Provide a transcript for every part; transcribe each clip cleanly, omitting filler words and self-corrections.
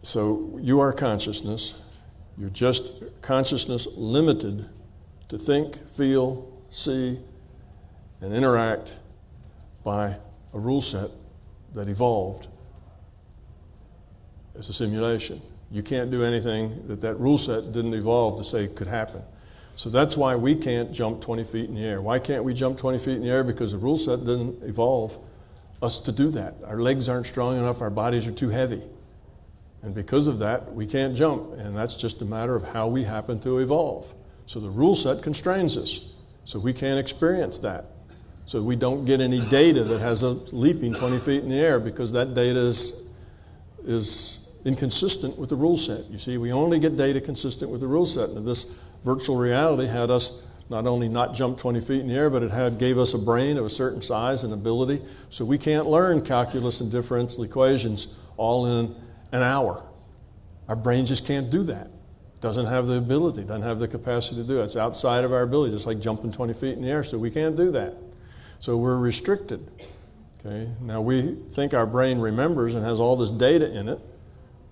So you are consciousness. You're just consciousness limited to think, feel, see, and interact by a rule set that evolved as a simulation. You can't do anything that rule set didn't evolve to say could happen. So that's why we can't jump 20 feet in the air. Why can't we jump 20 feet in the air? Because the rule set didn't evolve us to do that. Our legs aren't strong enough, our bodies are too heavy. And because of that, we can't jump. And that's just a matter of how we happen to evolve. So the rule set constrains us. So we can't experience that. So we don't get any data that has us leaping 20 feet in the air because that data is inconsistent with the rule set. You see, we only get data consistent with the rule set. And this virtual reality had us not only not jump 20 feet in the air, but it gave us a brain of a certain size and ability. So we can't learn calculus and differential equations all in an hour. Our brain just can't do that. Doesn't have the ability, doesn't have the capacity to do it. It's outside of our ability, just like jumping 20 feet in the air, so we can't do that. So we're restricted. Okay? Now we think our brain remembers and has all this data in it,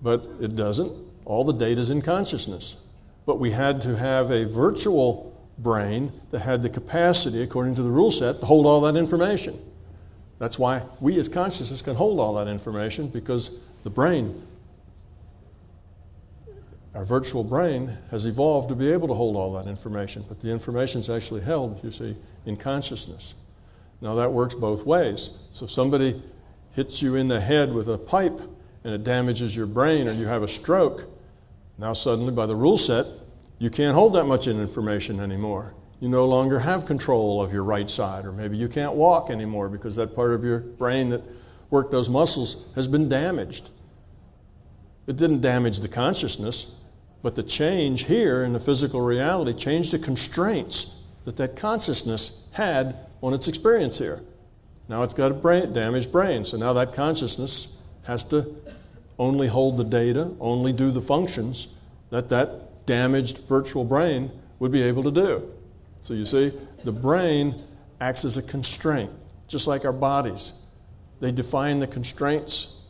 but it doesn't. All the data is in consciousness. But we had to have a virtual brain that had the capacity, according to the rule set, to hold all that information. That's why we as consciousness can hold all that information, because the brain, our virtual brain, has evolved to be able to hold all that information. But the information is actually held, you see, in consciousness. Now that works both ways. So if somebody hits you in the head with a pipe and it damages your brain, or you have a stroke, now suddenly by the rule set, you can't hold that much information anymore. You no longer have control of your right side, or maybe you can't walk anymore because that part of your brain that worked those muscles has been damaged. It didn't damage the consciousness, but the change here in the physical reality changed the constraints that consciousness had on its experience here. Now it's got a damaged brain, so now that consciousness has to only hold the data, only do the functions that damaged virtual brain would be able to do. So you see, the brain acts as a constraint, just like our bodies. They define the constraints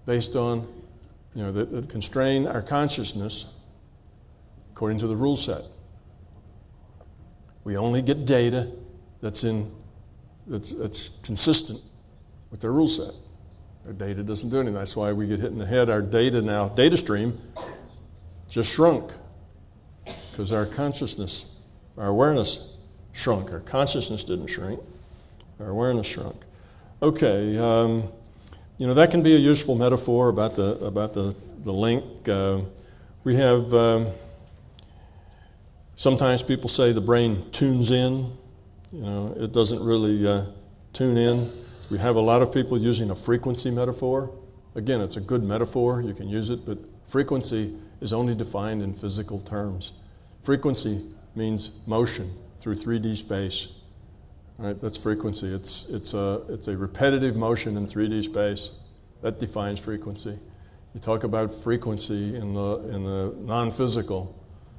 based on, that constrain our consciousness according to the rule set. We only get data that's consistent with their rule set. Our data doesn't do anything. That's why we get hit in the head. Our data stream just shrunk because our consciousness, our awareness shrunk. Our consciousness didn't shrink. Our awareness shrunk. Okay, that can be a useful metaphor about the link. We have sometimes people say the brain tunes in. It doesn't really tune in. We have a lot of people using a frequency metaphor. Again, it's a good metaphor. You can use it, but frequency is only defined in physical terms. Frequency means motion through 3D space. Right? That's frequency. It's a repetitive motion in 3D space. That defines frequency. You talk about frequency in the non-physical.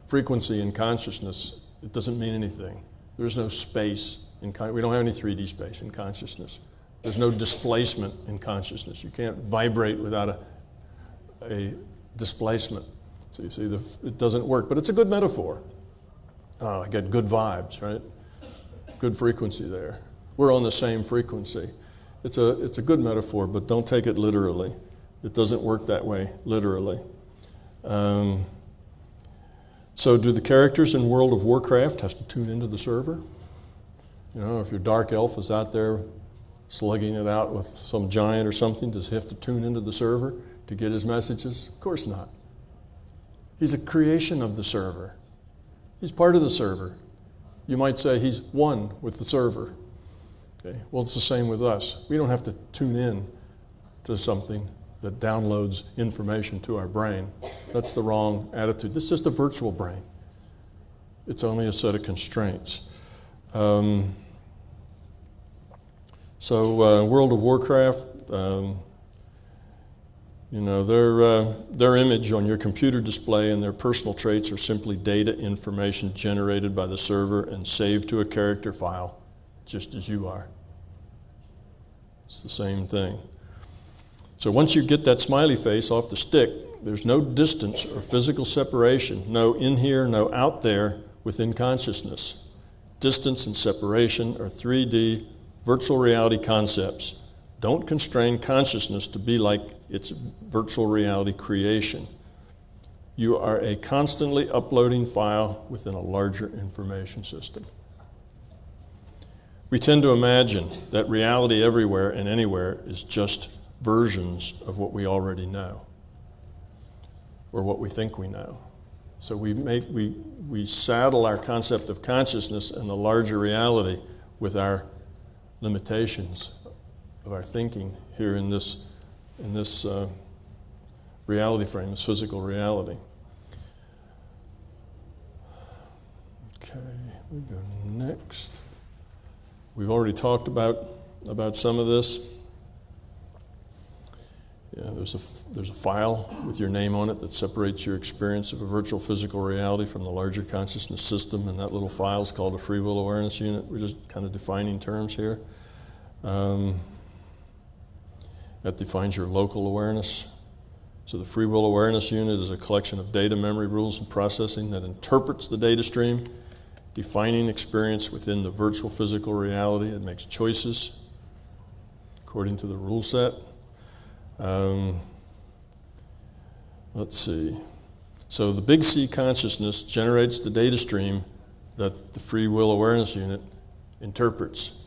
Frequency in consciousness, it doesn't mean anything. There's no space. We don't have any 3D space in consciousness. There's no displacement in consciousness. You can't vibrate without a displacement. So you see, it doesn't work. But it's a good metaphor. I get good vibes, right? Good frequency there. We're on the same frequency. It's a good metaphor, but don't take it literally. It doesn't work that way, literally. So do the characters in World of Warcraft have to tune into the server? If your dark elf is out there slugging it out with some giant or something, does he have to tune into the server to get his messages? Of course not. He's a creation of the server. He's part of the server. You might say he's one with the server. Okay. Well, it's the same with us. We don't have to tune in to something that downloads information to our brain. That's the wrong attitude. This is just a virtual brain. It's only a set of constraints. World of Warcraft, their image on your computer display and their personal traits are simply data information generated by the server and saved to a character file, just as you are. It's the same thing. So once you get that smiley face off the stick, there's no distance or physical separation, no in here, no out there within consciousness. Distance and separation are 3D virtual reality concepts. Don't constrain consciousness to be like its virtual reality creation. You are a constantly uploading file within a larger information system. We tend to imagine that reality everywhere and anywhere is just versions of what we already know, or what we think we know. So we saddle our concept of consciousness and the larger reality with our limitations of our thinking here in this reality frame, this physical reality. Okay, we go next. We've already talked about some of this. Yeah, there's a file with your name on it that separates your experience of a virtual physical reality from the larger consciousness system, and that little file is called a free will awareness unit. We're just kind of defining terms here. That defines your local awareness. So the free will awareness unit is a collection of data, memory, rules, and processing that interprets the data stream, defining experience within the virtual physical reality. It makes choices according to the rule set. Let's see. So the big C consciousness generates the data stream that the free will awareness unit interprets.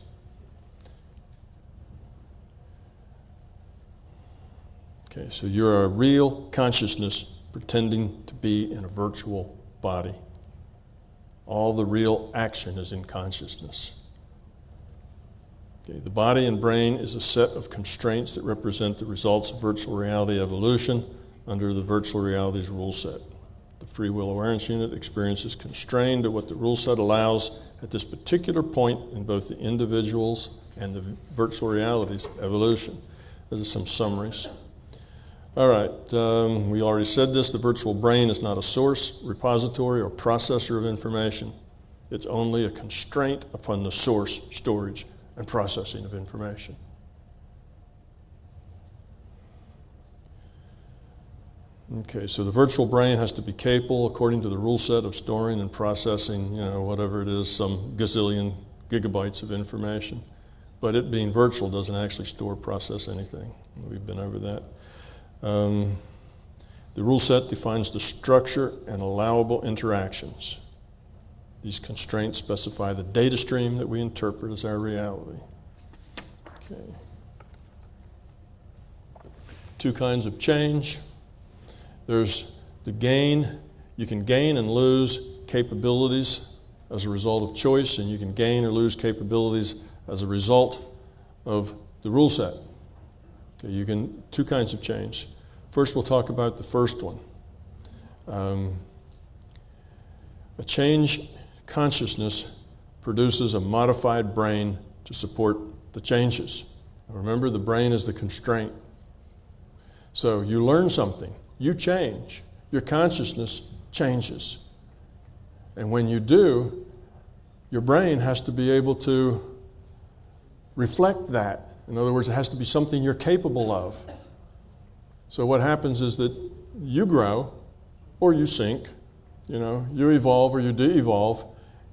Okay, so you're a real consciousness pretending to be in a virtual body. All the real action is in consciousness. Okay, the body and brain is a set of constraints that represent the results of virtual reality evolution under the virtual reality's rule set. The free will awareness unit experience is constrained to what the rule set allows at this particular point in both the individual's and the virtual reality's evolution. Those are some summaries. All right, we already said this. The virtual brain is not a source, repository, or processor of information. It's only a constraint upon the source, storage, and processing of information. Okay, so the virtual brain has to be capable, according to the rule set, of storing and processing, whatever it is, some gazillion gigabytes of information. But it being virtual doesn't actually store or process anything. We've been over that. The rule set defines the structure and allowable interactions. These constraints specify the data stream that we interpret as our reality. Okay. Two kinds of change. There's the gain. You can gain and lose capabilities as a result of choice, and you can gain or lose capabilities as a result of the rule set. Okay, two kinds of change. First, we'll talk about the first one. A change consciousness produces a modified brain to support the changes. Now remember, the brain is the constraint. So you learn something, you change, your consciousness changes. And when you do, your brain has to be able to reflect that. In other words, it has to be something you're capable of. So what happens is that you grow or you sink, you evolve or you de-evolve,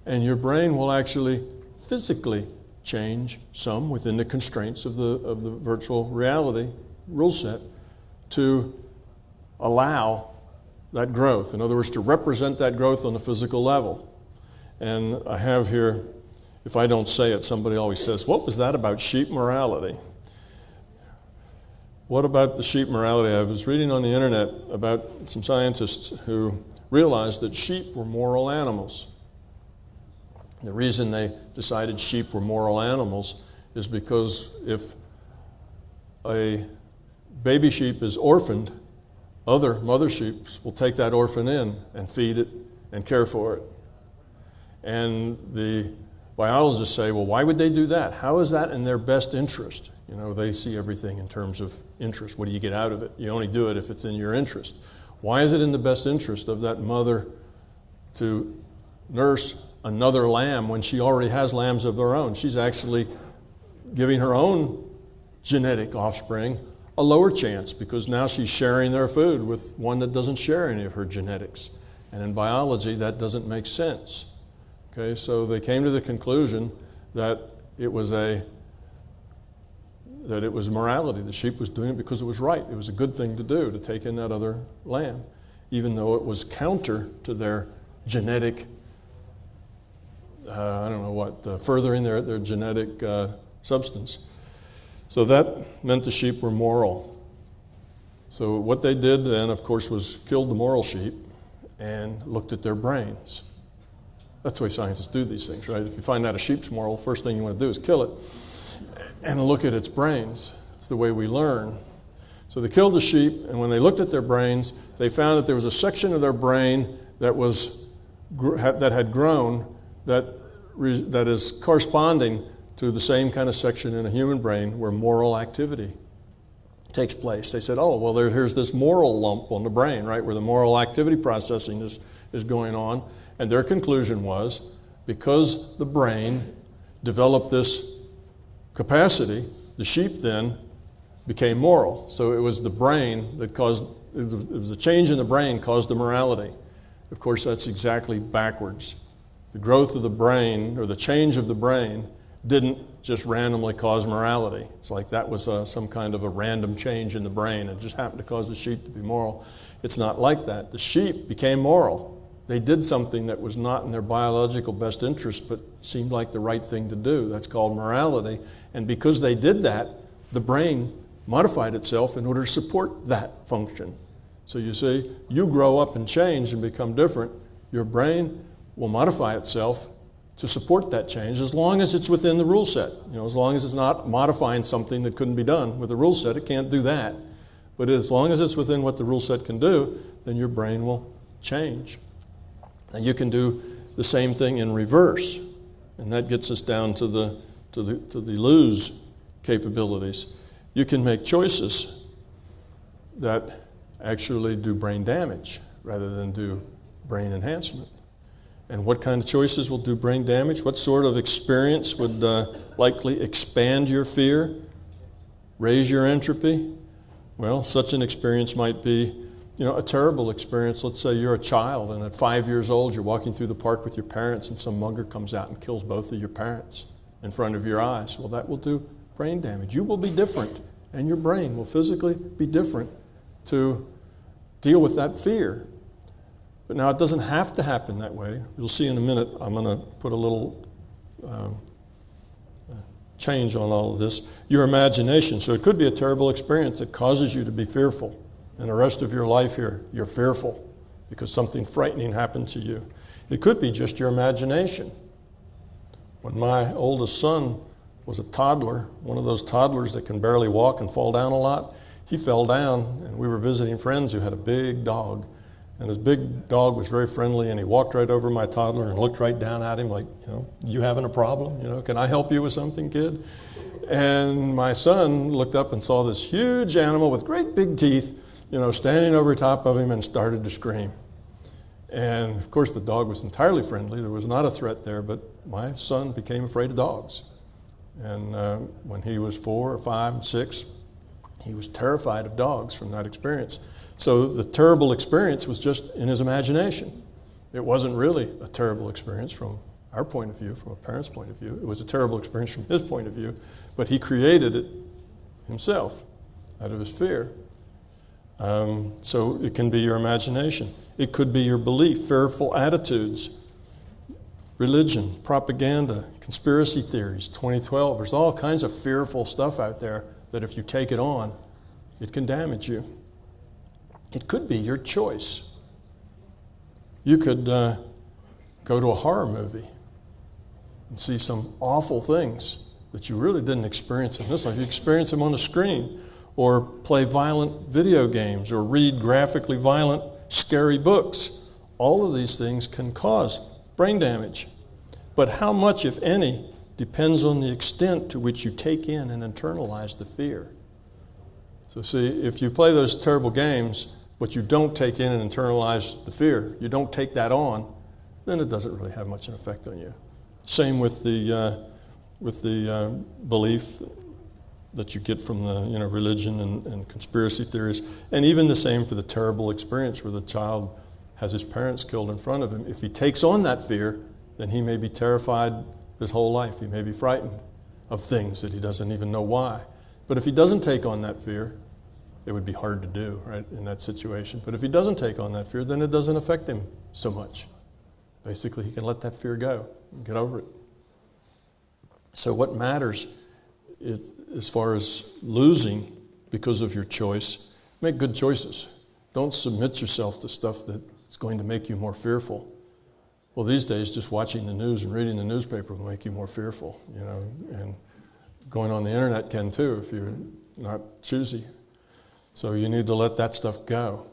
and your brain will actually physically change some within the constraints of the virtual reality rule set to allow that growth. In other words, to represent that growth on the physical level. And I have here, if I don't say it, somebody always says, what was that about sheep morality? What about the sheep morality? I was reading on the internet about some scientists who realized that sheep were moral animals. The reason they decided sheep were moral animals is because if a baby sheep is orphaned, other mother sheep will take that orphan in and feed it and care for it. And the biologists say, well, why would they do that? How is that in their best interest? They see everything in terms of interest. What do you get out of it? You only do it if it's in your interest. Why is it in the best interest of that mother to nurse another lamb when she already has lambs of her own? She's actually giving her own genetic offspring a lower chance because now she's sharing their food with one that doesn't share any of her genetics. And in biology, that doesn't make sense. Okay, so they came to the conclusion that it was morality. The sheep was doing it because it was right. It was a good thing to do, to take in that other lamb, even though it was counter to their genetic, furthering their genetic substance. So that meant the sheep were moral. So what they did then, of course, was killed the moral sheep and looked at their brains. That's the way scientists do these things, right? If you find out a sheep's moral, the first thing you want to do is kill it and look at its brains. It's the way we learn. So they killed the sheep, and when they looked at their brains, they found that there was a section of their brain that had grown that is corresponding to the same kind of section in a human brain where moral activity takes place. They said, oh, well, here's this moral lump on the brain, right, where the moral activity processing is going on. And their conclusion was, because the brain developed this capacity, the sheep then became moral. So it was the brain that caused, it was a change in the brain caused the morality. Of course, that's exactly backwards. The growth of the brain, or the change of the brain, didn't just randomly cause morality. It's like that was some kind of a random change in the brain. It just happened to cause the sheep to be moral. It's not like that. The sheep became moral. They did something that was not in their biological best interest, but seemed like the right thing to do. That's called morality. And because they did that, the brain modified itself in order to support that function. So you see, you grow up and change and become different, your brain will modify itself to support that change as long as it's within the rule set. As long as it's not modifying something that couldn't be done with a rule set, it can't do that. But as long as it's within what the rule set can do, then your brain will change. And you can do the same thing in reverse, and that gets us down to the lose capabilities. You can make choices that actually do brain damage rather than do brain enhancement. And what kind of choices will do brain damage? What sort of experience would likely expand your fear, raise your entropy? Well, such an experience might be a terrible experience. Let's say you're a child, and at 5 years old, you're walking through the park with your parents, and some mugger comes out and kills both of your parents in front of your eyes. Well, that will do brain damage. You will be different, and your brain will physically be different to deal with that fear. But now it doesn't have to happen that way. You'll see in a minute, I'm going to put a little change on all of this. Your imagination. So it could be a terrible experience that causes you to be fearful. And the rest of your life here, you're fearful because something frightening happened to you. It could be just your imagination. When my oldest son was a toddler, one of those toddlers that can barely walk and fall down a lot, he fell down, and we were visiting friends who had a big dog. And his big dog was very friendly, and he walked right over my toddler and looked right down at him like, you having a problem? Can I help you with something, kid? And my son looked up and saw this huge animal with great big teeth, standing over top of him, and started to scream. And of course the dog was entirely friendly. There was not a threat there, but my son became afraid of dogs. And when he was 4 or 5 and 6, he was terrified of dogs from that experience. So the terrible experience was just in his imagination. It wasn't really a terrible experience from our point of view, from a parent's point of view. It was a terrible experience from his point of view, but he created it himself out of his fear. So it can be your imagination. It could be your belief, fearful attitudes, religion, propaganda, conspiracy theories, 2012. There's all kinds of fearful stuff out there that if you take it on, it can damage you. It could be your choice. You could go to a horror movie and see some awful things that you really didn't experience in this life. You experience them on the screen, or play violent video games, or read graphically violent, scary books. All of these things can cause brain damage. But how much, if any, depends on the extent to which you take in and internalize the fear. So see, if you play those terrible games, but you don't take in and internalize the fear, you don't take that on, then it doesn't really have much an effect on you. Same with the belief that you get from the religion and conspiracy theories, and even the same for the terrible experience where the child has his parents killed in front of him. If he takes on that fear, then he may be terrified his whole life. He may be frightened of things that he doesn't even know why. But if he doesn't take on that fear, it would be hard to do, right, in that situation. But if he doesn't take on that fear, then it doesn't affect him so much. Basically, he can let that fear go and get over it. So what matters as far as losing because of your choice, make good choices. Don't submit yourself to stuff that's going to make you more fearful. Well, these days, just watching the news and reading the newspaper will make you more fearful, and going on the internet can too if you're not choosy. So you need to let that stuff go.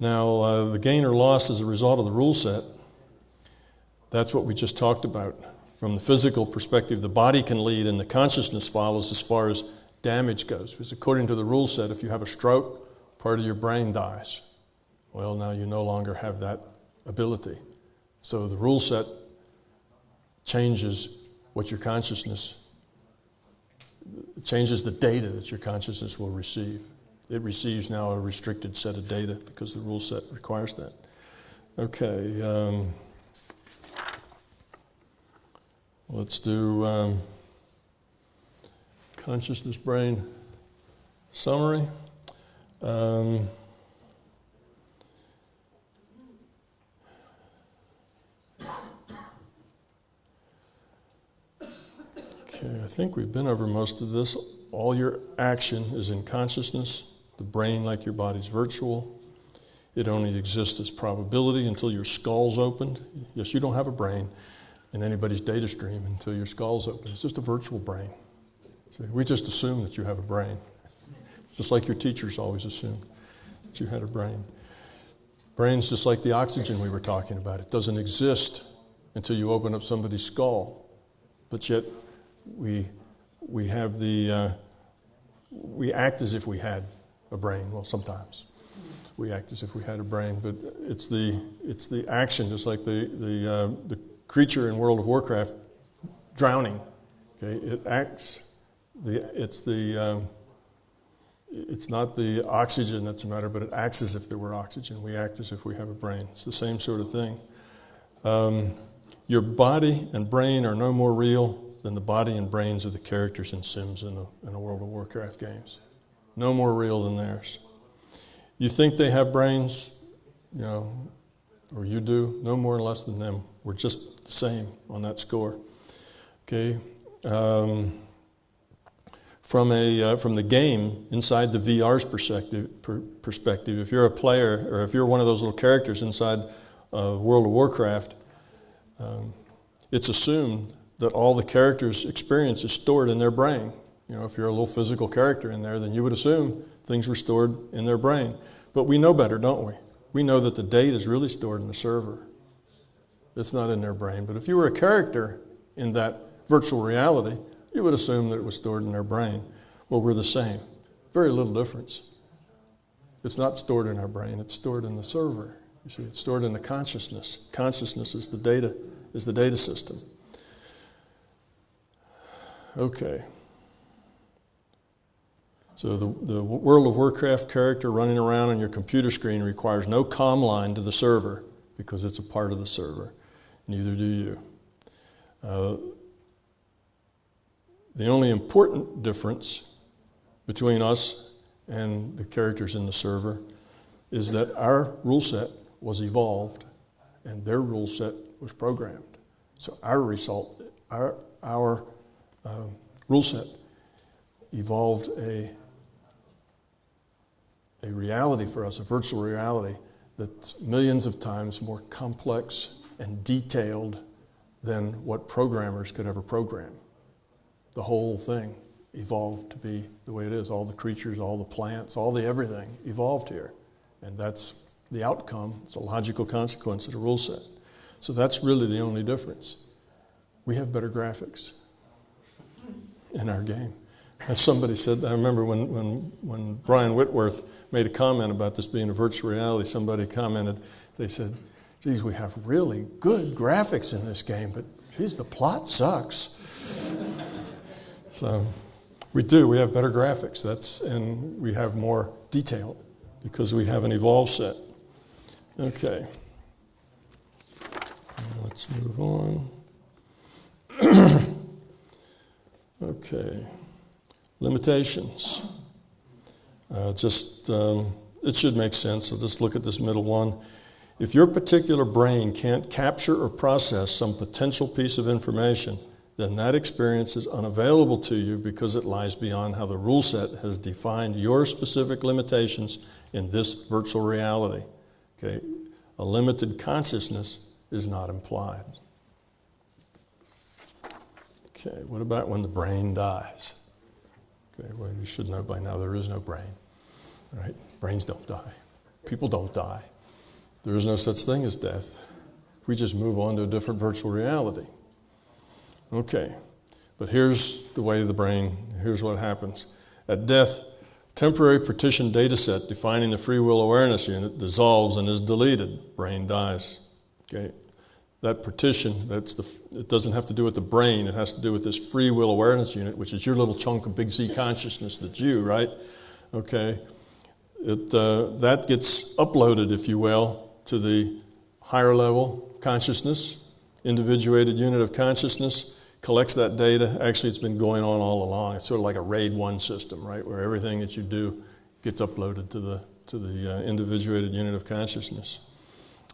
Now, the gain or loss as a result of the rule set, that's what we just talked about. From the physical perspective, the body can lead and the consciousness follows as far as damage goes. Because according to the rule set, if you have a stroke, part of your brain dies. Well, now you no longer have that ability. So the rule set changes what your consciousness, changes the data that your consciousness will receive. It receives now a restricted set of data because the rule set requires that. Okay, let's do consciousness brain summary. Okay, I think we've been over most of this. All your action is in consciousness. The brain, like your body's virtual. It only exists as probability until your skull's opened. Yes, you don't have a brain in anybody's data stream until your skull's open. It's just a virtual brain. See, we just assume that you have a brain. It's just like your teachers always assumed that you had a brain. Brain's just like the oxygen we were talking about. It doesn't exist until you open up somebody's skull. But yet we have we act as if we had a brain. Well, sometimes we act as if we had a brain, but it's the action, just like the creature in World of Warcraft drowning. Okay, it acts. It's not the oxygen that's the matter, but it acts as if there were oxygen. We act as if we have a brain. It's the same sort of thing. Your body and brain are no more real than the body and brains of the characters in Sims in the World of Warcraft games. No more real than theirs. You think they have brains, or you do, no more or less than them. We're just the same on that score. Okay. From the game, inside the VR's perspective, if you're a player, or if you're one of those little characters inside World of Warcraft, it's assumed that all the characters' experience is stored in their brain. If you're a little physical character in there, then you would assume things were stored in their brain. But we know better, don't we? We know that the data is really stored in the server. It's not in their brain. But if you were a character in that virtual reality, you would assume that it was stored in their brain. Well, we're the same. Very little difference. It's not stored in our brain. It's stored in the server. You see, it's stored in the consciousness. Consciousness is the data system. Okay. So the World of Warcraft character running around on your computer screen requires no comm line to the server because it's a part of the server. Neither do you. The only important difference between us and the characters in the server is that our rule set was evolved and their rule set was programmed. So our rule set evolved a reality for us, a virtual reality that's millions of times more complex and detailed than what programmers could ever program. The whole thing evolved to be the way it is. All the creatures, all the plants, all the everything evolved here. And that's the outcome. It's a logical consequence of the rule set. So that's really the only difference. We have better graphics in our game. As somebody said, I remember when Brian Whitworth made a comment about this being a virtual reality, somebody commented, they said, geez, we have really good graphics in this game, but geez, the plot sucks. So we have better graphics. And we have more detail because we have an evolved set. Okay. Let's move on. Okay. Limitations. It should make sense. So just look at this middle one. If your particular brain can't capture or process some potential piece of information, then that experience is unavailable to you because it lies beyond how the rule set has defined your specific limitations in this virtual reality. Okay? A limited consciousness is not implied. Okay, what about when the brain dies? Okay, well, you should know by now there is no brain, right? Brains don't die. People don't die. There is no such thing as death. We just move on to a different virtual reality. Okay, but here's the way of the brain. Here's what happens. At death, temporary partition data set defining the free will awareness unit dissolves and is deleted. Brain dies. Okay, that partition, it doesn't have to do with the brain. It has to do with this free will awareness unit, which is your little chunk of big Z consciousness that's you, right? Okay, that gets uploaded, if you will, to the higher level consciousness, individuated unit of consciousness, collects that data. Actually, it's been going on all along. It's sort of like a RAID 1 system, right, where everything that you do gets uploaded to the individuated unit of consciousness.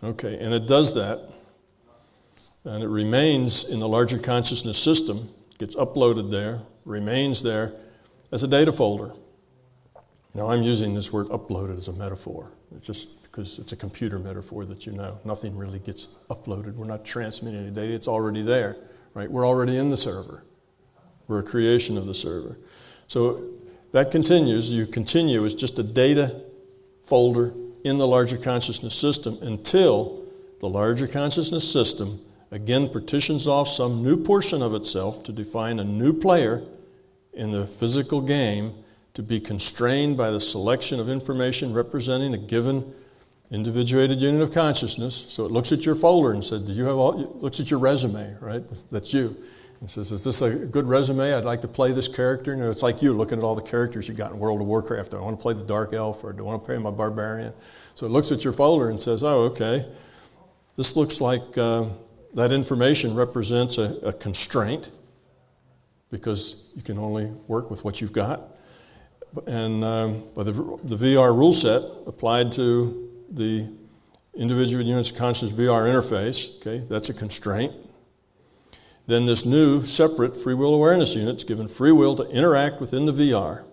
Okay, and it does that, and it remains in the larger consciousness system, gets uploaded there, remains there as a data folder. Now, I'm using this word uploaded as a metaphor. It's just because it's a computer metaphor that you know. Nothing really gets uploaded. We're not transmitting any data. It's already there, right? We're already in the server. We're a creation of the server. So that continues. You continue as just a data folder in the larger consciousness system until the larger consciousness system again partitions off some new portion of itself to define a new player in the physical game to be constrained by the selection of information representing a given individuated unit of consciousness. So it looks at your folder and said, looks at your resume, right? That's you. And says, is this a good resume? I'd like to play this character. You know, it's like you looking at all the characters you got in World of Warcraft. Do I want to play the Dark Elf or do I want to play my Barbarian? So it looks at your folder and says, oh, okay. This looks like that information represents a constraint because you can only work with what you've got. And by the VR rule set applied to the individual units of consciousness VR interface, okay, that's a constraint. Then this new separate free will awareness unit is given free will to interact within the VR.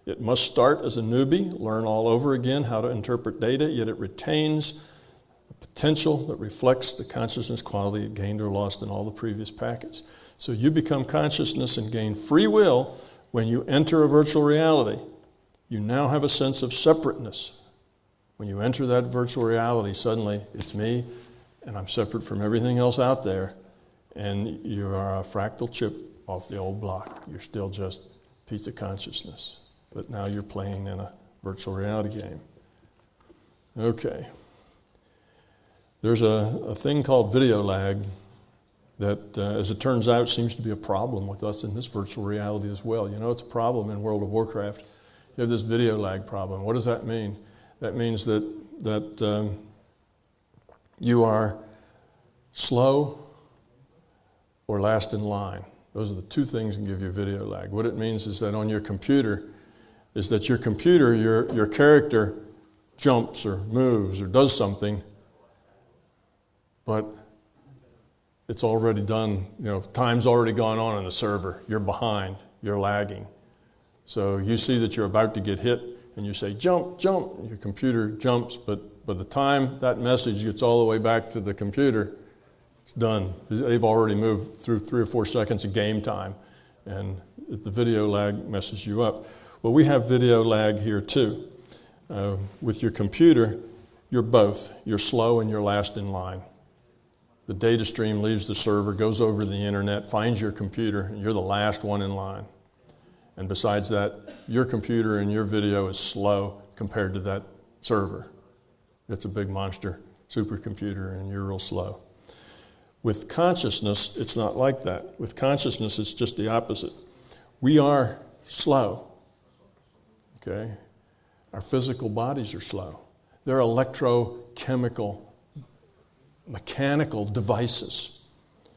It must start as a newbie, learn all over again how to interpret data, yet it retains a potential that reflects the consciousness quality it gained or lost in all the previous packets. So you become consciousness and gain free will when you enter a virtual reality. You now have a sense of separateness. When you enter that virtual reality, suddenly it's me and I'm separate from everything else out there, and you are a fractal chip off the old block. You're still just a piece of consciousness, but now you're playing in a virtual reality game. Okay. There's a thing called video lag that, as it turns out, seems to be a problem with us in this virtual reality as well. You know, it's a problem in World of Warcraft. You have this video lag problem. What does that mean? That means that you are slow or last in line. Those are the two things that give you video lag. What it means is that on your computer, your character jumps or moves or does something, but it's already done, you know, time's already gone on in the server. You're behind, you're lagging. So you see that you're about to get hit, and you say, jump, jump. Your computer jumps, but by the time that message gets all the way back to the computer, it's done. They've already moved through 3 or 4 seconds of game time, and the video lag messes you up. Well, we have video lag here too. With your computer, you're both. You're slow and you're last in line. The data stream leaves the server, goes over the internet, finds your computer, and you're the last one in line. And besides that, your computer and your video is slow compared to that server. It's a big monster supercomputer, and you're real slow. With consciousness, it's not like that. With consciousness, it's just the opposite. We are slow. Okay? Our physical bodies are slow. They're electrochemical, mechanical devices.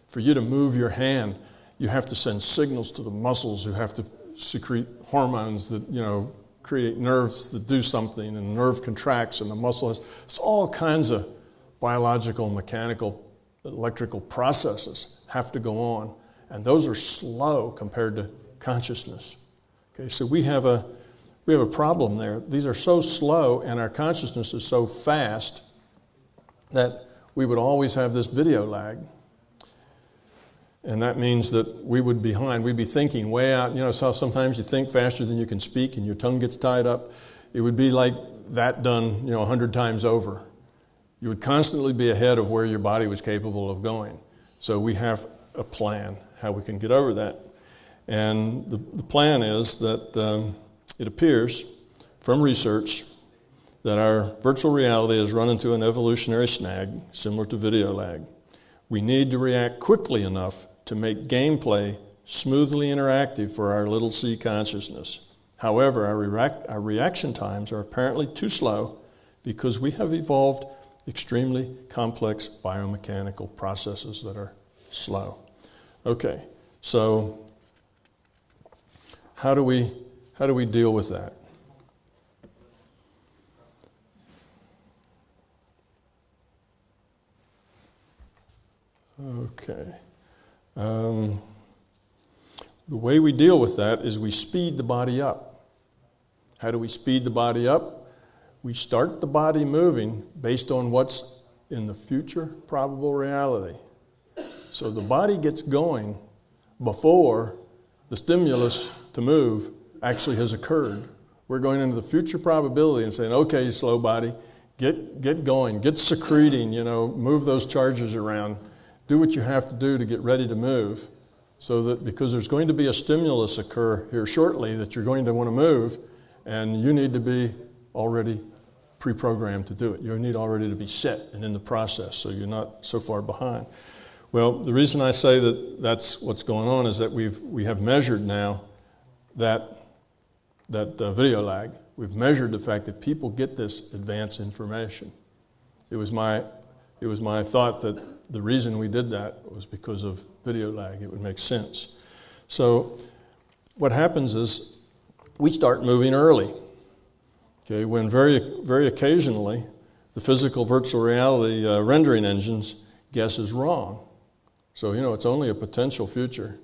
For you to move your hand, you have to send signals to the muscles who have to secrete hormones that, create nerves that do something, and the nerve contracts and the muscle has. It's all kinds of biological, mechanical, electrical processes have to go on, and those are slow compared to consciousness. Okay, so we have a problem there. These are so slow, and our consciousness is so fast that we would always have this video lag. And that means that we would be behind. We'd be thinking way out. So sometimes you think faster than you can speak and your tongue gets tied up. It would be like that done, 100 times over. You would constantly be ahead of where your body was capable of going. So we have a plan how we can get over that. And the plan is that it appears from research that our virtual reality has run into an evolutionary snag similar to video lag. We need to react quickly enough to make gameplay smoothly interactive for our little c consciousness. However, our reaction times are apparently too slow because we have evolved extremely complex biomechanical processes that are slow. Okay, so how do we deal with that? Okay. The way we deal with that is we speed the body up. How do we speed the body up? We start the body moving based on what's in the future probable reality. So the body gets going before the stimulus to move actually has occurred. We're going into the future probability and saying, okay, slow body, get going, get secreting, move those charges around. Do what you have to do to get ready to move, so that because there's going to be a stimulus occur here shortly that you're going to want to move, and you need to be already pre-programmed to do it. You need already to be set and in the process, so you're not so far behind. Well, the reason I say that that's what's going on is that we have measured now that video lag. We've measured the fact that people get this advanced information. It was my thought that the reason we did that was because of video lag. It would make sense. So what happens is we start moving early. Okay, when very, very occasionally the physical virtual reality rendering engines guess is wrong. So, it's only a potential future.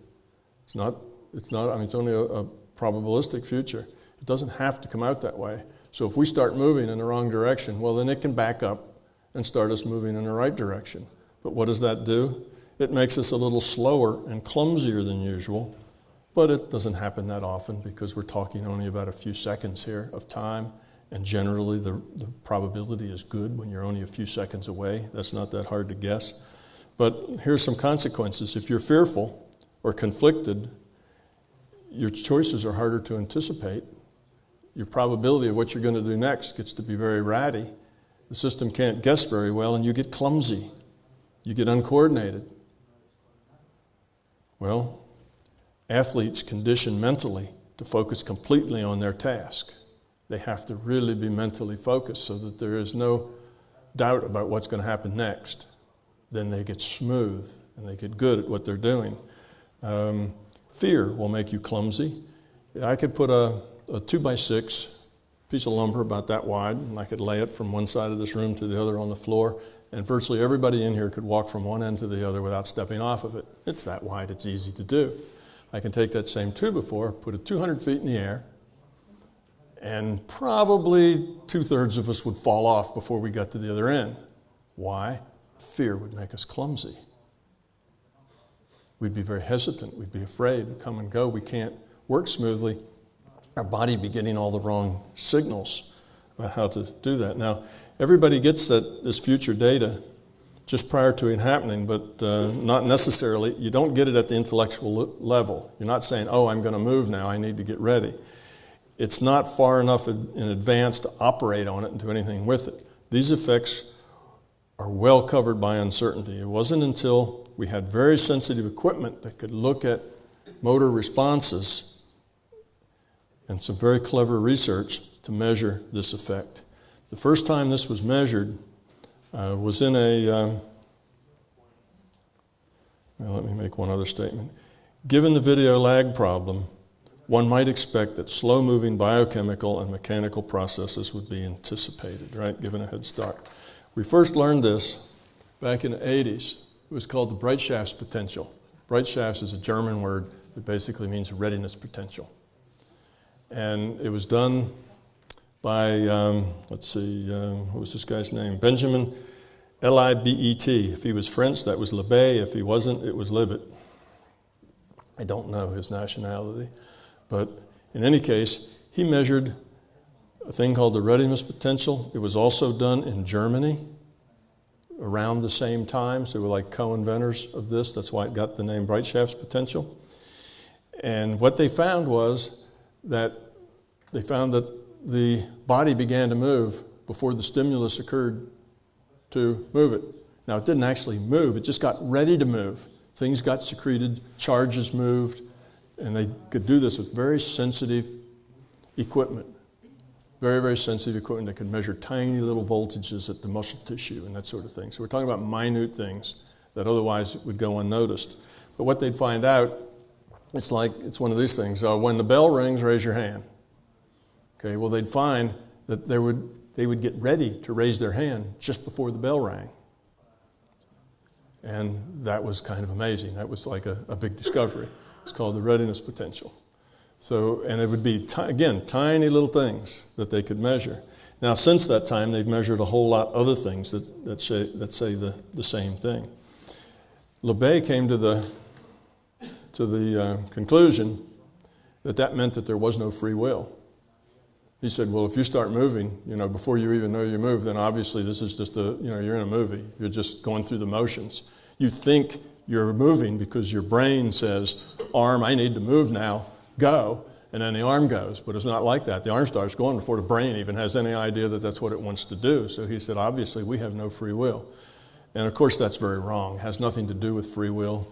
It's only a probabilistic future. It doesn't have to come out that way. So if we start moving in the wrong direction, well, then it can back up and start us moving in the right direction. But what does that do? It makes us a little slower and clumsier than usual, but it doesn't happen that often because we're talking only about a few seconds here of time, and generally the probability is good when you're only a few seconds away. That's not that hard to guess. But here's some consequences. If you're fearful or conflicted, your choices are harder to anticipate. Your probability of what you're going to do next gets to be very ratty. The system can't guess very well, and you get clumsy. You get uncoordinated. Well, athletes condition mentally to focus completely on their task. They have to really be mentally focused so that there is no doubt about what's going to happen next. Then they get smooth and they get good at what they're doing. Fear will make you clumsy. I could put a 2x6 piece of lumber about that wide, and I could lay it from one side of this room to the other on the floor, and virtually everybody in here could walk from one end to the other without stepping off of it. It's that wide, it's easy to do. I can take that same 2x4, put it 200 feet in the air, and probably 2/3 of us would fall off before we got to the other end. Why? Fear would make us clumsy. We'd be very hesitant, we'd be afraid, we'd come and go, we can't work smoothly. Our body be getting all the wrong signals about how to do that. Now, everybody gets this future data just prior to it happening, but not necessarily. You don't get it at the intellectual level. You're not saying, oh, I'm going to move now, I need to get ready. It's not far enough in advance to operate on it and do anything with it. These effects are well covered by uncertainty. It wasn't until we had very sensitive equipment that could look at motor responses and some very clever research to measure this effect. The first time this was measured was in a... let me make one other statement. Given the video lag problem, one might expect that slow-moving biochemical and mechanical processes would be anticipated, right, given a head start. We first learned this back in the 80s. It was called the Breitschaft's potential. Breitschaft's is a German word that basically means readiness potential. And it was done by, what was this guy's name? Benjamin Libet. If he was French, that was Libet. If he wasn't, it was Libet. I don't know his nationality. But in any case, he measured a thing called the readiness potential. It was also done in Germany around the same time. So they were like co-inventors of this. That's why it got the name Breitschaft's potential. And what they found was that the body began to move before the stimulus occurred to move it. Now, it didn't actually move. It just got ready to move. Things got secreted, charges moved, and they could do this with very sensitive equipment. Very, very sensitive equipment that could measure tiny little voltages at the muscle tissue and that sort of thing. So we're talking about minute things that otherwise would go unnoticed. But what they'd find out, it's one of these things. When the bell rings, raise your hand. Okay, well, they'd find that they would get ready to raise their hand just before the bell rang. And that was kind of amazing. That was like a big discovery. It's called the readiness potential. So, and it would be, again, tiny little things that they could measure. Now, since that time, they've measured a whole lot other things that say the same thing. Libet came to the conclusion that meant that there was no free will. He said, well, if you start moving, before you even know you move, then obviously this is just you're in a movie. You're just going through the motions. You think you're moving because your brain says, arm, I need to move now, go. And then the arm goes. But it's not like that. The arm starts going before the brain even has any idea that that's what it wants to do. So he said, obviously, we have no free will. And of course, that's very wrong. It has nothing to do with free will.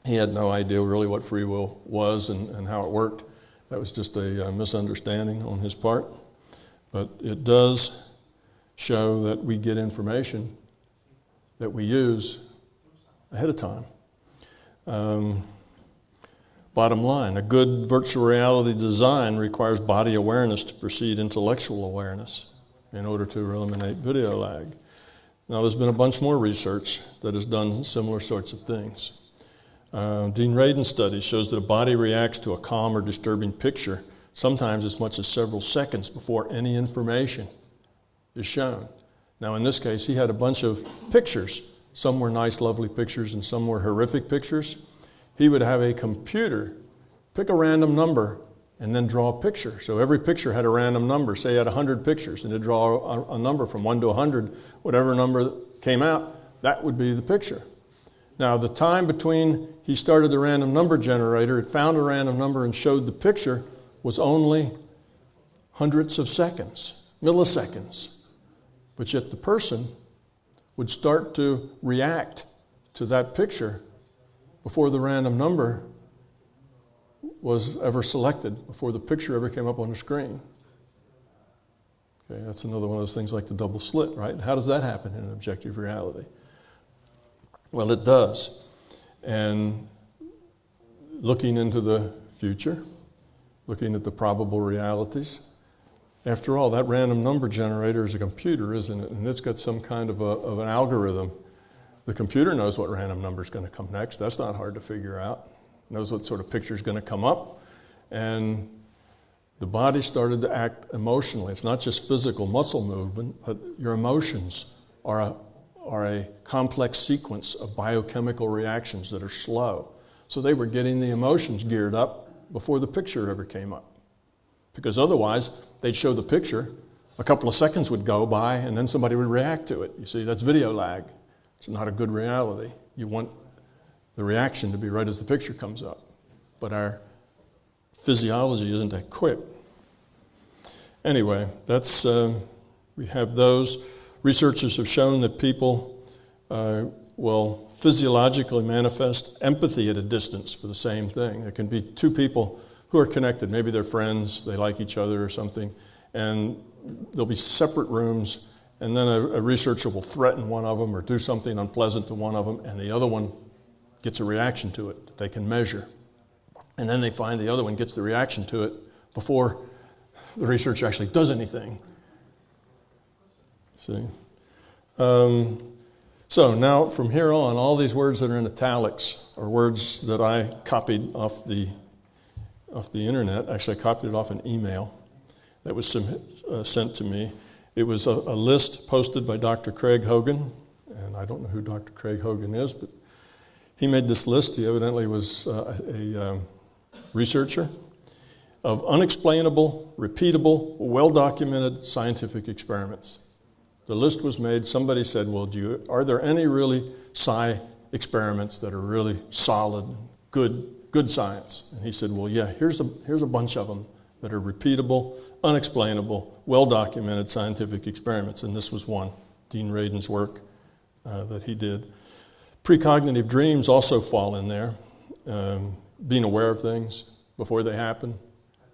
He had no idea really what free will was and how it worked. That was just a misunderstanding on his part. But it does show that we get information that we use ahead of time. Bottom line, a good virtual reality design requires body awareness to precede intellectual awareness in order to eliminate video lag. Now, there's been a bunch more research that has done similar sorts of things. Dean Radin's study shows that a body reacts to a calm or disturbing picture sometimes as much as several seconds before any information is shown. Now, in this case, he had a bunch of pictures. Some were nice, lovely pictures, and some were horrific pictures. He would have a computer pick a random number and then draw a picture. So every picture had a random number. Say he had 100 pictures, and he'd draw a number from 1 to 100. Whatever number came out, that would be the picture. Now, the time between he started the random number generator, it found a random number and showed the picture, was only hundreds of seconds, milliseconds. But yet the person would start to react to that picture before the random number was ever selected, before the picture ever came up on the screen. Okay, that's another one of those things like the double slit, right? How does that happen in an objective reality? Well, it does. And looking into the future, looking at the probable realities, after all, that random number generator is a computer, isn't it? And it's got some kind of an algorithm. The computer knows what random number is going to come next. That's not hard to figure out. It knows what sort of picture is going to come up. And the body started to act emotionally. It's not just physical muscle movement, but your emotions are a complex sequence of biochemical reactions that are slow. So they were getting the emotions geared up before the picture ever came up. Because otherwise, they'd show the picture, a couple of seconds would go by, and then somebody would react to it. You see, that's video lag. It's not a good reality. You want the reaction to be right as the picture comes up. But our physiology isn't that quick. Anyway, that's we have those. Researchers have shown that people will physiologically manifest empathy at a distance for the same thing. There can be two people who are connected. Maybe they're friends, they like each other or something, and there'll be separate rooms, and then a researcher will threaten one of them or do something unpleasant to one of them, and the other one gets a reaction to it that they can measure. And then they find the other one gets the reaction to it before the researcher actually does anything. See? So now from here on, all these words that are in italics are words that I copied off the internet. Actually, I copied it off an email that was sent to me. It was a list posted by Dr. Craig Hogan, and I don't know who Dr. Craig Hogan is, but he made this list. He evidently was a researcher of unexplainable, repeatable, well-documented scientific experiments. The list was made. Somebody said, well, are there any really psi experiments that are really solid, good science? And he said, well, yeah, here's a bunch of them that are repeatable, unexplainable, well-documented scientific experiments. And this was one, Dean Radin's work that he did. Precognitive dreams also fall in there. Being aware of things before they happen.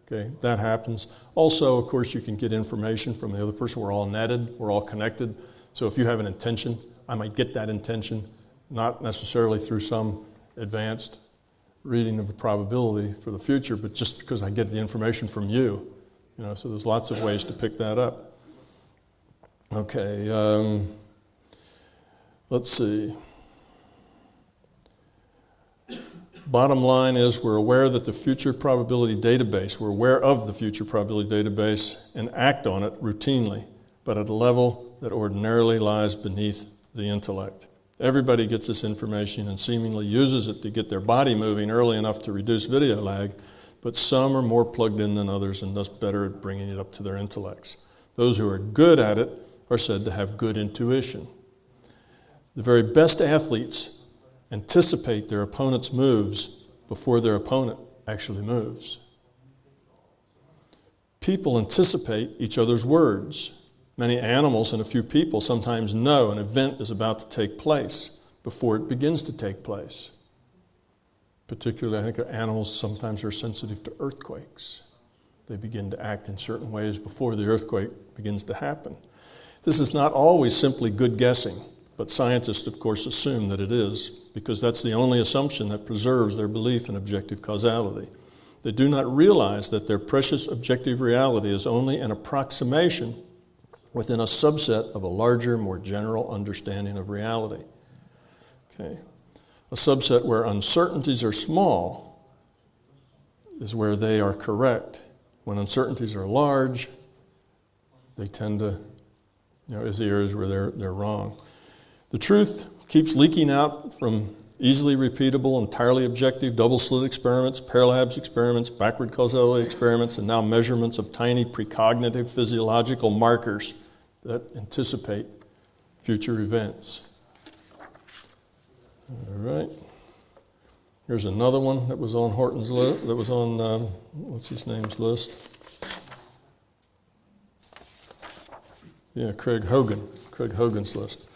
Okay, that happens. Also, of course, you can get information from the other person. We're all netted. We're all connected. So if you have an intention, I might get that intention, not necessarily through some advanced reading of the probability for the future, but just because I get the information from you. So there's lots of ways to pick that up. Okay, let's see. Bottom line is we're aware that the future probability database, we're aware of the future probability database and act on it routinely, but at a level that ordinarily lies beneath the intellect. Everybody gets this information and seemingly uses it to get their body moving early enough to reduce video lag, but some are more plugged in than others and thus better at bringing it up to their intellects. Those who are good at it are said to have good intuition. The very best athletes anticipate their opponent's moves before their opponent actually moves. People anticipate each other's words. Many animals and a few people sometimes know an event is about to take place before it begins to take place. Particularly, I think animals sometimes are sensitive to earthquakes. They begin to act in certain ways before the earthquake begins to happen. This is not always simply good guessing, but scientists, of course, assume that it is, because that's the only assumption that preserves their belief in objective causality. They do not realize that their precious objective reality is only an approximation within a subset of a larger, more general understanding of reality. Okay. A subset where uncertainties are small is where they are correct. When uncertainties are large, they tend to, is the areas where they're wrong. The truth keeps leaking out from easily repeatable, entirely objective double-slit experiments, paralabs experiments, backward causality experiments, and now measurements of tiny precognitive physiological markers that anticipate future events. All right. Here's another one that was on Horton's list, that was on, what's his name's list? Yeah, Craig Hogan's list.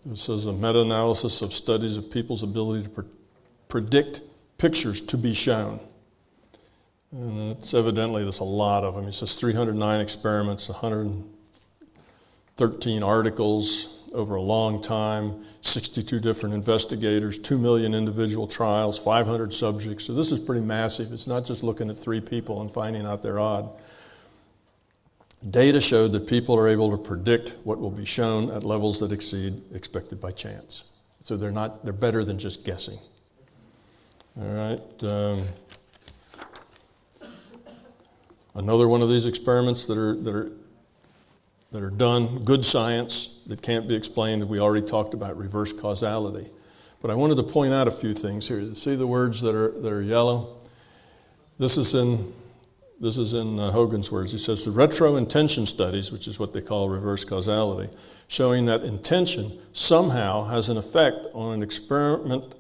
It says a meta-analysis of studies of people's ability to predict pictures to be shown. And it's evidently, there's a lot of them. He says 309 experiments, 113 articles over a long time, 62 different investigators, 2 million individual trials, 500 subjects. So this is pretty massive. It's not just looking at 3 people and finding out they're odd. Data showed that people are able to predict what will be shown at levels that exceed expected by chance. So they're better than just guessing. All right. Another one of these experiments that are done, good science that can't be explained. We already talked about reverse causality. But I wanted to point out a few things here. See the words that are yellow? This is in Hogan's words. He says the retro-intention studies, which is what they call reverse causality, showing that intention somehow has an effect on an experiment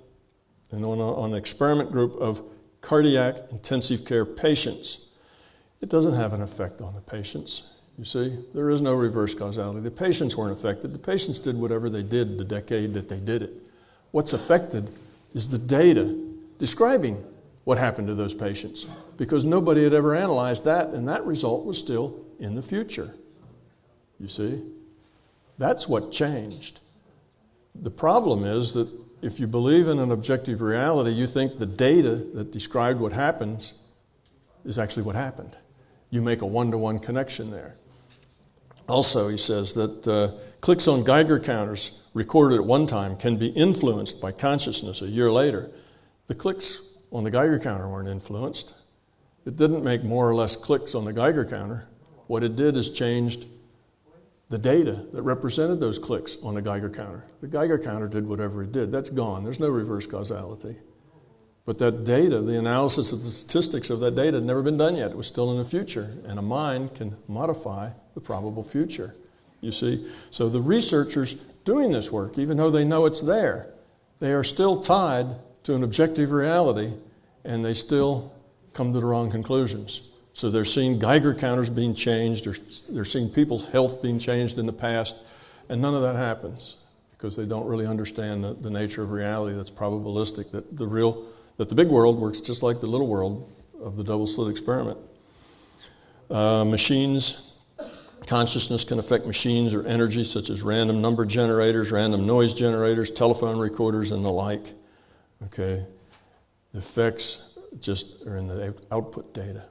and on an experiment group of cardiac intensive care patients. It doesn't have an effect on the patients. You see, there is no reverse causality. The patients weren't affected. The patients did whatever they did the decade that they did it. What's affected is the data describing what happened to those patients, because nobody had ever analyzed that, and that result was still in the future. You see? That's what changed. The problem is that if you believe in an objective reality, you think the data that described what happens is actually what happened. You make a one-to-one connection there. Also, he says that clicks on Geiger counters recorded at one time can be influenced by consciousness a year later. The clicks on the Geiger counter weren't influenced. It didn't make more or less clicks on the Geiger counter. What it did is changed the data that represented those clicks on the Geiger counter. The Geiger counter did whatever it did. That's gone. There's no reverse causality. But that data, the analysis of the statistics of that data had never been done yet. It was still in the future. And a mind can modify the probable future. You see? So the researchers doing this work, even though they know it's there, they are still tied to an objective reality, and they still come to the wrong conclusions. So they're seeing Geiger counters being changed, or they're seeing people's health being changed in the past, and none of that happens because they don't really understand the nature of reality that's probabilistic, that the big world works just like the little world of the double-slit experiment. Machines, consciousness can affect machines or energy, such as random number generators, random noise generators, telephone recorders, and the like. Okay, the effects just are in the output data.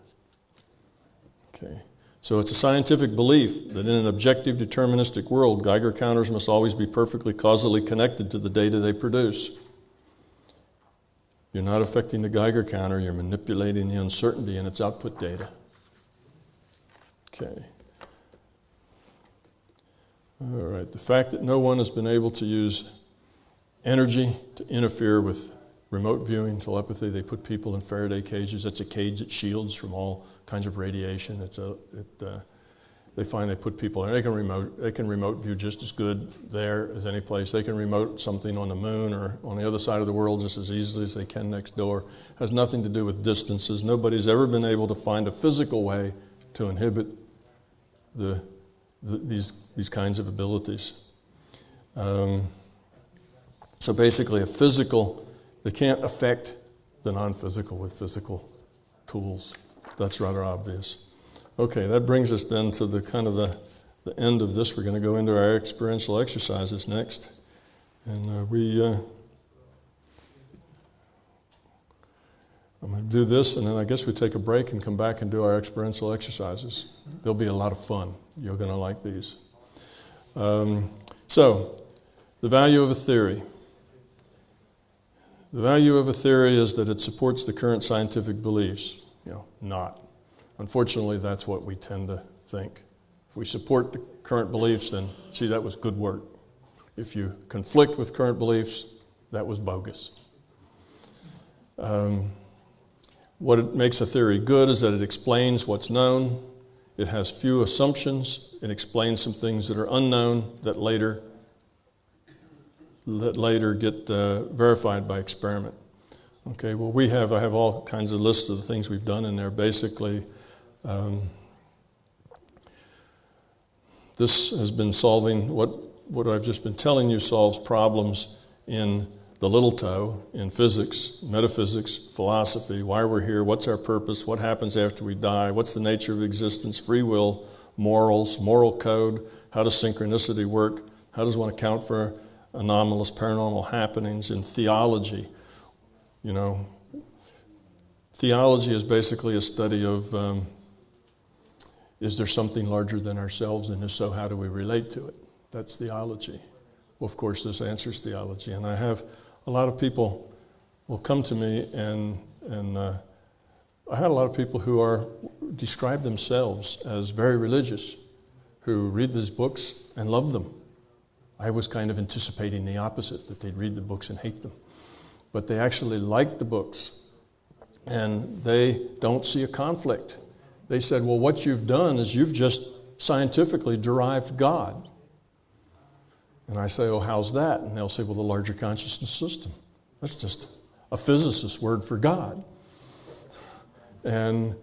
Okay, so it's a scientific belief that in an objective deterministic world, Geiger counters must always be perfectly causally connected to the data they produce. You're not affecting the Geiger counter, you're manipulating the uncertainty in its output data. Okay. All right, the fact that no one has been able to use energy to interfere with remote viewing, telepathy. They put people in Faraday cages. That's a cage that shields from all kinds of radiation. They find they put people in. They can remote view just as good there as any place. They can remote something on the moon or on the other side of the world just as easily as they can next door. It has nothing to do with distances. Nobody's ever been able to find a physical way to inhibit these kinds of abilities. So basically, they can't affect the non-physical with physical tools. That's rather obvious. Okay, that brings us then to the end of this. We're going to go into our experiential exercises next. And I'm going to do this, and then I guess we take a break and come back and do our experiential exercises. They'll be a lot of fun. You're going to like these. So, the value of a theory. The value of a theory is that it supports the current scientific beliefs. Not. Unfortunately, that's what we tend to think. If we support the current beliefs, then, see, that was good work. If you conflict with current beliefs, that was bogus. What it makes a theory good is that it explains what's known. It has few assumptions. It explains some things that are unknown that later get verified by experiment. Okay, well, I have all kinds of lists of the things we've done in there. Basically, this has been solving what I've just been telling you solves problems in the little toe, in physics, metaphysics, philosophy, why we're here, what's our purpose, what happens after we die, what's the nature of existence, free will, morals, moral code, how does synchronicity work, how does one account for anomalous paranormal happenings, in theology. Theology is basically a study of is there something larger than ourselves, and if so, how do we relate to it? That's theology. Well, of course, this answers theology, and I have a lot of people will come to me, and I had a lot of people who describe themselves as very religious, who read these books and love them. I was kind of anticipating the opposite, that they'd read the books and hate them. But they actually like the books, and they don't see a conflict. They said, well, what you've done is you've just scientifically derived God. And I say, oh, how's that? And they'll say, well, the larger consciousness system. That's just a physicist's word for God. And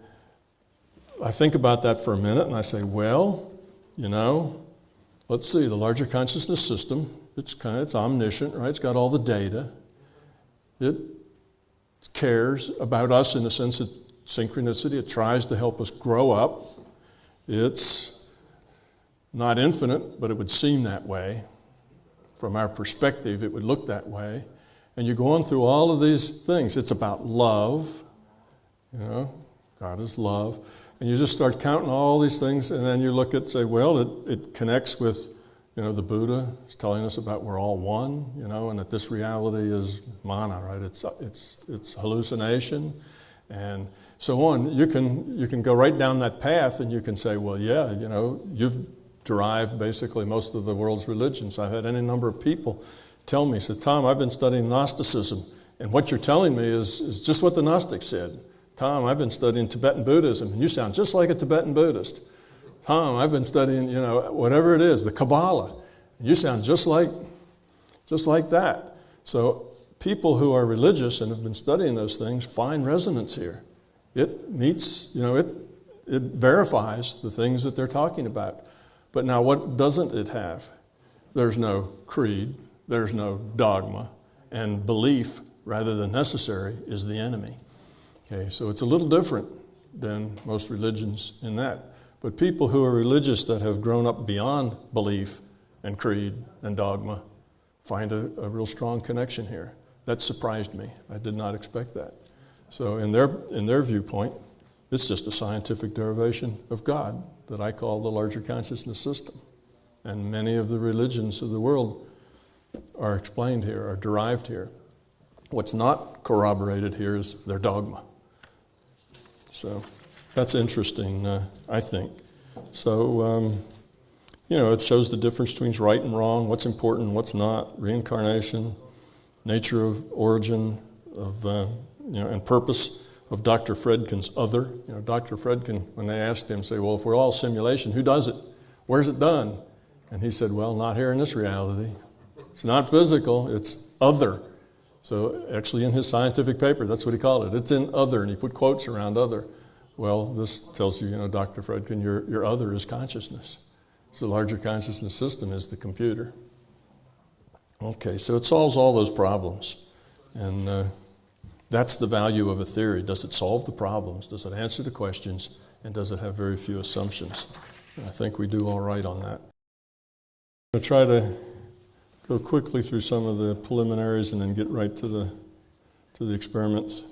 I think about that for a minute, and I say, well, let's see, the larger consciousness system, it's omniscient, right? It's got all the data. It cares about us in the sense of synchronicity. It tries to help us grow up. It's not infinite, but it would seem that way. From our perspective, it would look that way. And you go on through all of these things. It's about love. You know, God is love. And you just start counting all these things, and then you look at, say, well, it connects with, you know, the Buddha is telling us about we're all one, you know, and that this reality is mana, right? It's hallucination, and so on. You can go right down that path, and you can say, well, yeah, you know, you've derived basically most of the world's religions. I've had any number of people tell me, said, Tom, I've been studying Gnosticism, and what you're telling me is just what the Gnostics said. Tom, I've been studying Tibetan Buddhism, and you sound just like a Tibetan Buddhist. Tom, I've been studying, you know, whatever it is, the Kabbalah, and you sound just like that. So people who are religious and have been studying those things find resonance here. It meets, you know, it verifies the things that they're talking about. But now what doesn't it have? There's no creed, there's no dogma, and belief rather than necessary is the enemy. Okay, so it's a little different than most religions in that. But people who are religious that have grown up beyond belief and creed and dogma find a real strong connection here. That surprised me. I did not expect that. So in their viewpoint, it's just a scientific derivation of God that I call the larger consciousness system. And many of the religions of the world are explained here, are derived here. What's not corroborated here is their dogma. So that's interesting, I think. So, you know, it shows the difference between right and wrong, what's important, what's not, reincarnation, nature of origin of, you know, and purpose of Dr. Fredkin's other. You know, Dr. Fredkin, when they asked him, say, well, if we're all simulation, who does it? Where's it done? And he said, well, not here in this reality. It's not physical, it's other. So actually in his scientific paper, that's what he called it. It's in other, and he put quotes around other. Well, this tells you, you know, Dr. Fredkin, your other is consciousness. So the larger consciousness system is the computer. Okay, so it solves all those problems. And that's the value of a theory. Does it solve the problems? Does it answer the questions? And does it have very few assumptions? And I think we do all right on that. I'm going to try to go quickly through some of the preliminaries and then get right to the experiments.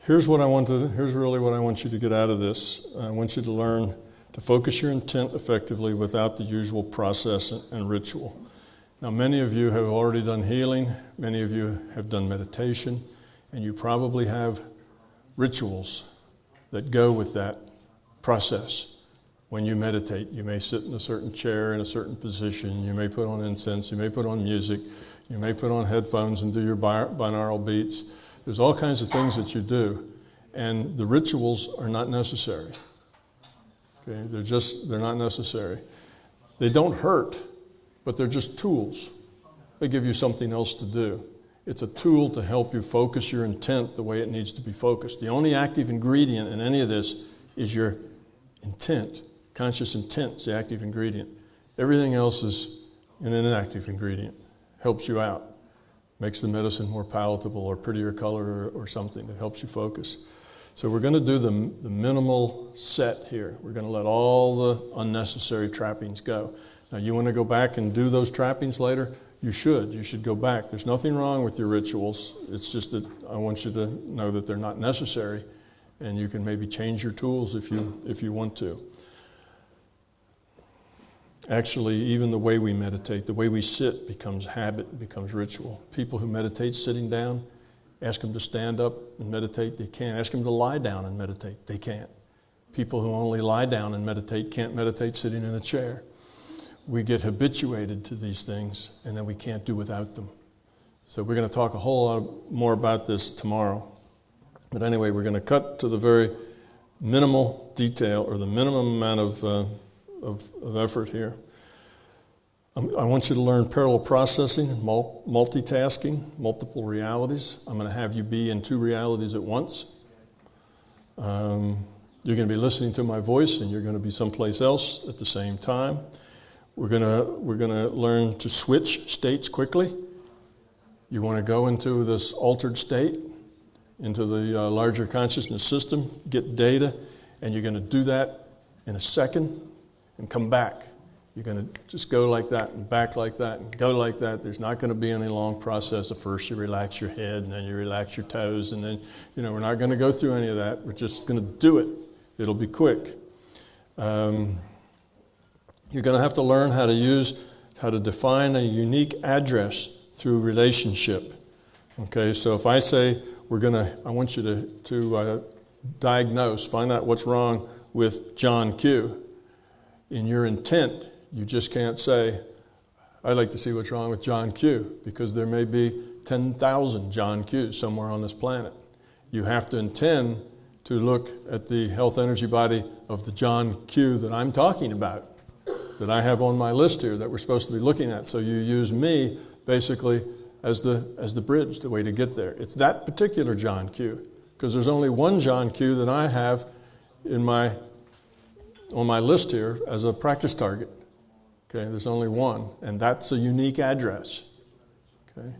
Here's really what I want you to get out of this. I want you to learn to focus your intent effectively without the usual process and ritual. Now, many of you have already done healing, many of you have done meditation, and you probably have rituals that go with that process. When you meditate, you may sit in a certain chair in a certain position, you may put on incense, you may put on music, you may put on headphones and do your binaural beats. There's all kinds of things that you do, and the rituals are not necessary. Okay, they're not necessary. They don't hurt, but they're just tools. They give you something else to do. It's a tool to help you focus your intent the way it needs to be focused. The only active ingredient in any of this is your intent. Conscious intent is the active ingredient. Everything else is an inactive ingredient. Helps you out. Makes the medicine more palatable or prettier color or something that helps you focus. So we're going to do the minimal set here. We're going to let all the unnecessary trappings go. Now, you want to go back and do those trappings later? You should. You should go back. There's nothing wrong with your rituals. It's just that I want you to know that they're not necessary, and you can maybe change your tools if you want to. Actually, even the way we meditate, the way we sit becomes habit, becomes ritual. People who meditate sitting down, ask them to stand up and meditate, they can't. Ask them to lie down and meditate, they can't. People who only lie down and meditate can't meditate sitting in a chair. We get habituated to these things, and then we can't do without them. So we're going to talk a whole lot more about this tomorrow. But anyway, we're going to cut to the very minimal detail, or the minimum amount of effort here. I want you to learn parallel processing, multitasking, multiple realities. I'm going to have you be in two realities at once. You're going to be listening to my voice, and you're going to be someplace else at the same time. We're going to learn to switch states quickly. You want to go into this altered state, into the larger consciousness system, get data, and you're going to do that in a second and come back. You're going to just go like that and back like that and go like that. There's not going to be any long process. At first you relax your head and then you relax your toes and then, we're not going to go through any of that. We're just going to do it. It'll be quick. You're going to have to learn how to define a unique address through relationship. Okay, so if I say I want you to diagnose, find out what's wrong with John Q. In your intent, you just can't say, I'd like to see what's wrong with John Q, because there may be 10,000 John Qs somewhere on this planet. You have to intend to look at the health energy body of the John Q that I'm talking about, that I have on my list here that we're supposed to be looking at. So you use me basically as the bridge, the way to get there. It's that particular John Q, because there's only one John Q that I have on my list here as a practice target. Okay, there's only one, and that's a unique address. Okay,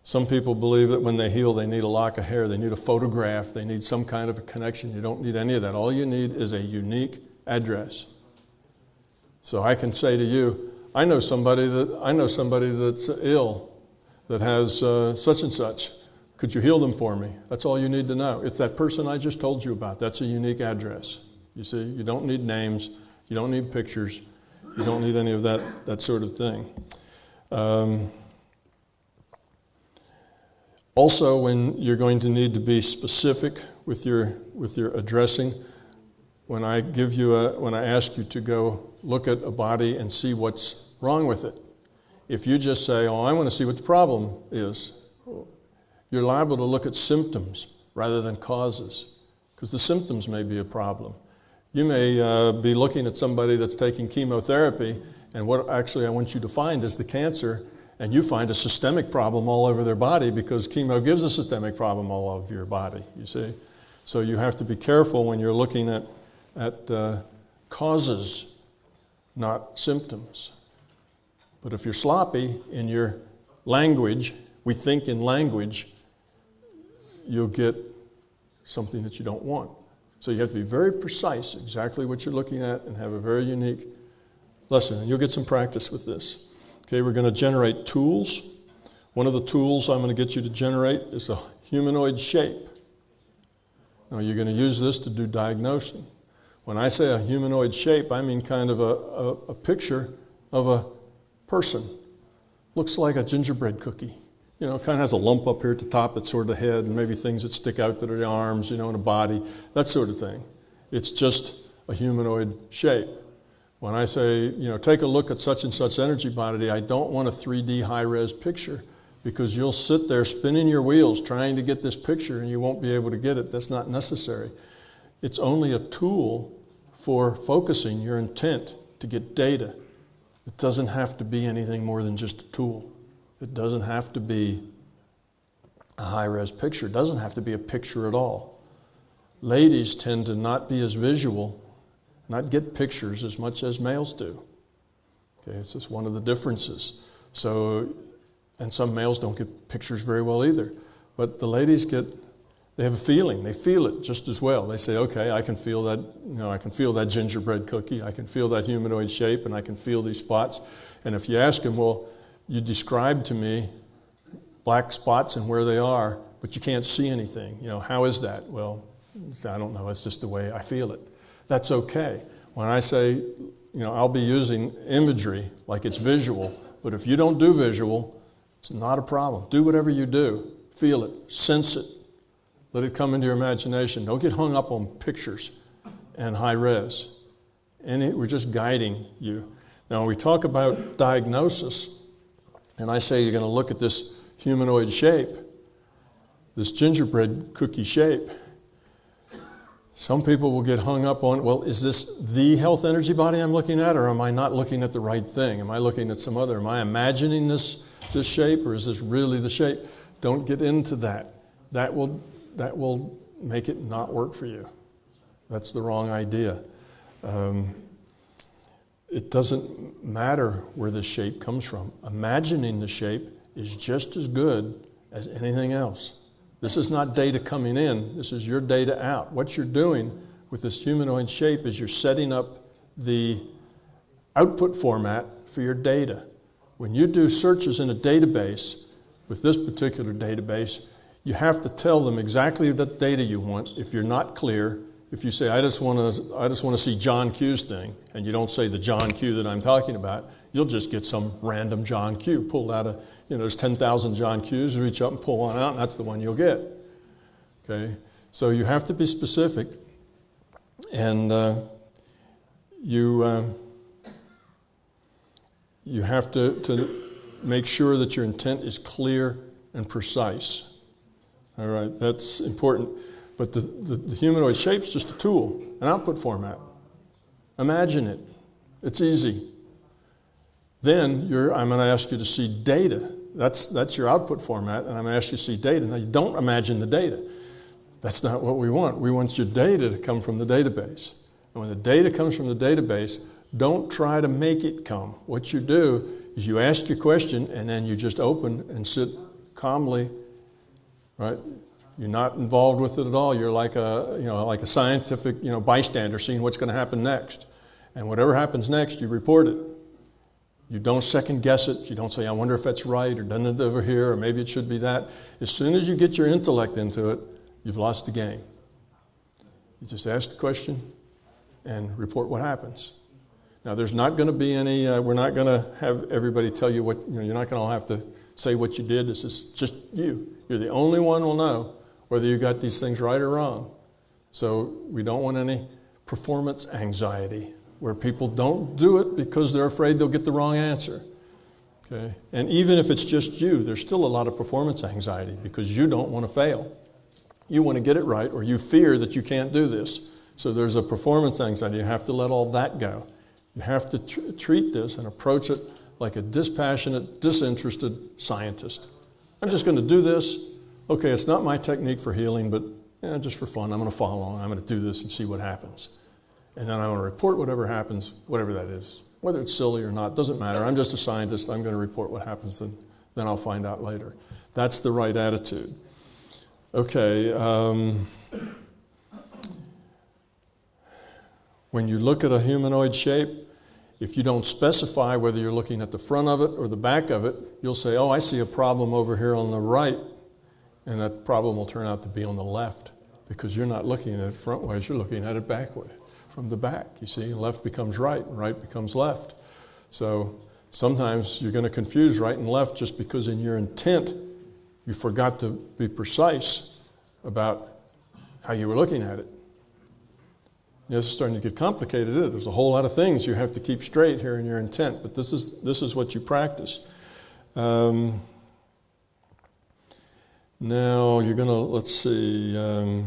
some people believe that when they heal, they need a lock of hair, they need a photograph, they need some kind of a connection. You don't need any of that. All you need is a unique address. So I can say to you, I know somebody that's ill, that has such and such. Could you heal them for me? That's all you need to know. It's that person I just told you about. That's a unique address. You see, you don't need names, you don't need pictures, you don't need any of that sort of thing. Also, when you're going to need to be specific with your addressing, when I ask you to go look at a body and see what's wrong with it, if you just say, I want to see what the problem is, you're liable to look at symptoms rather than causes, because the symptoms may be a problem. You may be looking at somebody that's taking chemotherapy, and what actually I want you to find is the cancer, and you find a systemic problem all over their body because chemo gives a systemic problem all over your body, you see. So you have to be careful when you're looking at causes, not symptoms. But if you're sloppy in your language, we think in language, you'll get something that you don't want. So you have to be very precise exactly what you're looking at and have a very unique lesson. And you'll get some practice with this. Okay, we're going to generate tools. One of the tools I'm going to get you to generate is a humanoid shape. Now you're going to use this to do diagnosing. When I say a humanoid shape, I mean kind of a picture of a person. Looks like a gingerbread cookie. Kind of has a lump up here at the top that's sort of the head, and maybe things that stick out that are the arms, and a body, that sort of thing. It's just a humanoid shape. When I say, take a look at such and such energy body, I don't want a 3D high-res picture, because you'll sit there spinning your wheels trying to get this picture and you won't be able to get it. That's not necessary. It's only a tool for focusing your intent to get data. It doesn't have to be anything more than just a tool. It doesn't have to be a high-res picture. It doesn't have to be a picture at all. Ladies tend to not be as visual, not get pictures as much as males do. Okay, it's just one of the differences. So, and some males don't get pictures very well either. But the ladies they have a feeling. They feel it just as well. They say, okay, I can feel that, I can feel that gingerbread cookie. I can feel that humanoid shape, and I can feel these spots. And if you ask them, well, you describe to me black spots and where they are, but you can't see anything. How is that? Well, I don't know. It's just the way I feel it. That's okay. When I say, I'll be using imagery like it's visual, but if you don't do visual, it's not a problem. Do whatever you do. Feel it. Sense it. Let it come into your imagination. Don't get hung up on pictures and high res. We're just guiding you. Now, when we talk about diagnosis, and I say you're going to look at this humanoid shape, this gingerbread cookie shape, some people will get hung up on, well, is this the health energy body I'm looking at, or am I not looking at the right thing? Am I looking at some other? Am I imagining this shape, or is this really the shape? Don't get into that. That will make it not work for you. That's the wrong idea. It doesn't matter where the shape comes from. Imagining the shape is just as good as anything else. This is not data coming in. This is your data out. What you're doing with this humanoid shape is you're setting up the output format for your data. When you do searches in a database, with this particular database, you have to tell them exactly the data you want. If you're not clear, if you say, I just want to see John Q's thing, and you don't say the John Q that I'm talking about, you'll just get some random John Q pulled out of, there's 10,000 John Q's, reach up and pull one out, and that's the one you'll get. Okay? So you have to be specific, and you have to make sure that your intent is clear and precise. All right, that's important. But the humanoid shape's just a tool, an output format. Imagine it. It's easy. Then I'm going to ask you to see data. That's your output format, and I'm going to ask you to see data. Now, you don't imagine the data. That's not what we want. We want your data to come from the database. And when the data comes from the database, don't try to make it come. What you do is you ask your question, and then you just open and sit calmly, right? You're not involved with it at all. You're like a scientific, bystander seeing what's going to happen next. And whatever happens next, you report it. You don't second guess it. You don't say, I wonder if that's right, or doesn't it over here, or maybe it should be that. As soon as you get your intellect into it, you've lost the game. You just ask the question and report what happens. Now, there's not going to be any, we're not going to have everybody tell you what, you're not going to all have to say what you did. This is just you. You're the only one who will know whether you got these things right or wrong. So we don't want any performance anxiety where people don't do it because they're afraid they'll get the wrong answer. Okay? And even if it's just you, there's still a lot of performance anxiety because you don't want to fail. You want to get it right, or you fear that you can't do this. So there's a performance anxiety. You have to let all that go. You have to treat this and approach it like a dispassionate, disinterested scientist. I'm just going to do this. Okay, it's not my technique for healing, but just for fun, I'm going to follow along. I'm going to do this and see what happens. And then I'm going to report whatever happens, whatever that is. Whether it's silly or not, doesn't matter. I'm just a scientist. I'm going to report what happens, and then I'll find out later. That's the right attitude. Okay. When you look at a humanoid shape, if you don't specify whether you're looking at the front of it or the back of it, you'll say, oh, I see a problem over here on the right, and that problem will turn out to be on the left because you're not looking at it front ways, you're looking at it back way, from the back. You see, left becomes right and right becomes left. So sometimes you're going to confuse right and left just because in your intent you forgot to be precise about how you were looking at it. It's starting to get complicated. There's a whole lot of things you have to keep straight here in your intent, but this is what you practice. Now you're going to, let's see.